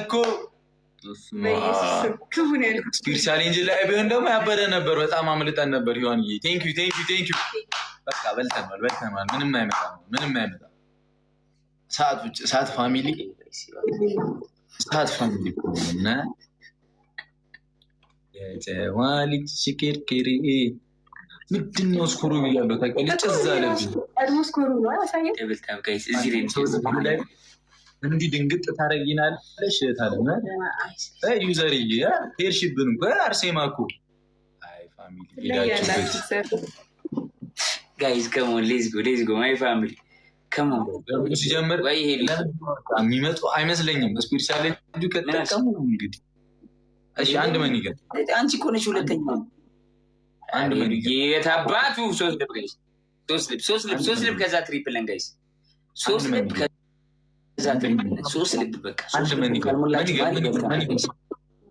እኮ ስፒድ ቻሌንጅ ላይ ቢሆን ደግሞ ያበደ ነበር። በጣም አምልጠን ነበር። ይሆን ቴንክ ዩ በቃ በልተናል። ምንም አይመጣም። ሰዓት ፋሚሊ እና የጨዋሊት ሽክርክሪ ምንድን ነው? ስኮሩ ብያለሁ። ታውቂያለሽ? ጭዝ አለብኝ። እንዲህ ድንግጥ ታረጊናለሽ። ዩዘርዬ ሄድሽብን እኮ አርሴማ እኮ። አይ ፋሚሊ ጋይስ ከሞን ሌትስ ጎ ማይ ፋሚሊ ከሞን። ሲጀምር የሚመጡ አይመስለኝም። ስፒሪቻል ከተጠቀሙ እንግዲህ እሺ። አንድ መኒገን አንቺ እኮ ነሽ ሁለተኛ። አንድ መኒገን የታባቱ ሶስት ልብ ከዛ ትሪፕልን ጋይስ ሶስት ልብ በቃ አንድ መኒገን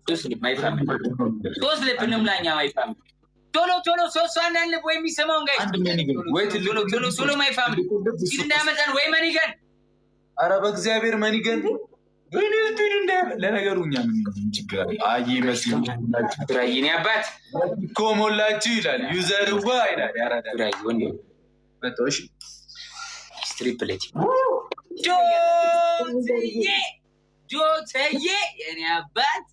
ሶስት ልብ ማይ ፋሚሊ ሶስት ልብ እንምላኛ ማይ ፋሚሊ ቶሎ ሶስት አንዳንድ ልብ ወይ የሚሰማውን ጋይስ አንድ መኒገን ወይ ቶሎ ማይ ፋሚሊ እንዳመጣን ወይ መኒገን። ኧረ በእግዚአብሔር መኒገን ለነገሩ እኛ ምን ችግር አለ? አይ መስሎኛል። ራይኔ አባት እኮ ሞላችሁ ይላል። ዩዘርዋ ይላል። ያራዳ ራይ ወንድ በቶሽ ስትሪፕሌት ጆተዬ የኔ አባት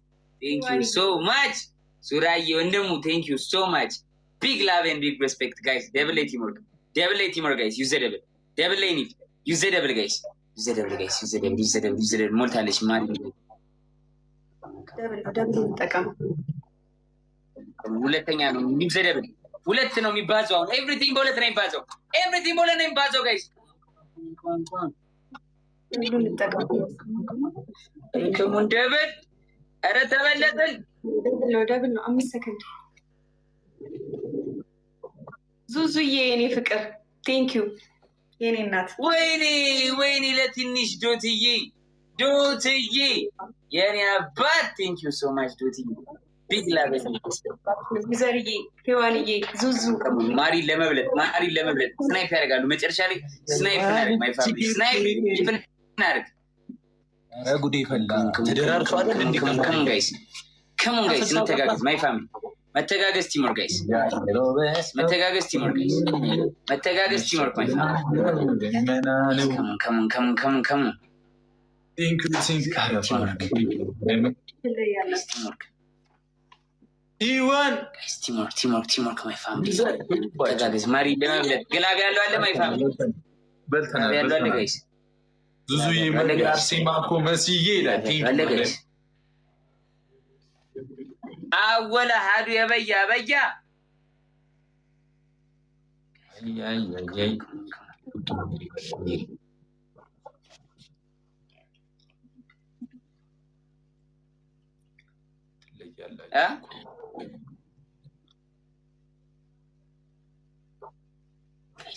ቴንክ ዩ ሶ ማች ሱራዬ ወንድሙ ቴንክ ዩ ሶ ማች ቢግ ላቭ ኤንድ ቢግ ሬስፔክት ጋይስ። ደብል ቲምወርክ ጋይስ። ዩዘ ደብል ኒት ዩዘ ደብል ጋይስ ዩዘደብል ሞልታለች። ሁለተኛ ነው ዩዘደብል። ሁለት ነው የሚባዛው። አሁን ኤቭሪቲንግ በሁለት ነው የሚባዛው ጋይስ። ከሙን ደብል። ኧረ ተበለጥን። ደብል ነው። 5 ሰከንድ ዙዙዬ የኔ ፍቅር ቴንክ ዩ የኔ እናት። ወይኔ ለትንሽ ዶትዬ የኔ አባት ቴንክ ዩ ሶ ማች ዶትዬ። ቢግ ላቭ ዘርዬ ሄዋንዬ ዙዙ ማሪን ለመብለጥ ስናይፕ ያደርጋሉ። መጨረሻ ላይ ስናይፕ እናደርግ ማይ ፋሚሊ ስናይፕ እናደርግ። ኧረ ጉዴ ፈላ። ተደራርሷል እንዴ? ከሞን ጋይስ እንተጋገዝ ማይ ፋሚሊ። መተጋገዝ ቲምወርክ ጋይስ። መተጋገዝ ቲምወርክ ማይ ፋሚሊ። ከሞን ቲምወርክ ማይ ፋሚሊ። መተጋገዝ ማሪ ለመብለጥ ግላብ ያለው አለ ማይ ፋሚሊ። ያለው አለ ጋይስ። ዙዙዬ አርሴማ እኮ መስዬ ይላል። አወለ ሀዱ የበያ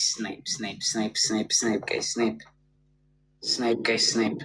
ስናይፕ ጋይስ ስናይፕ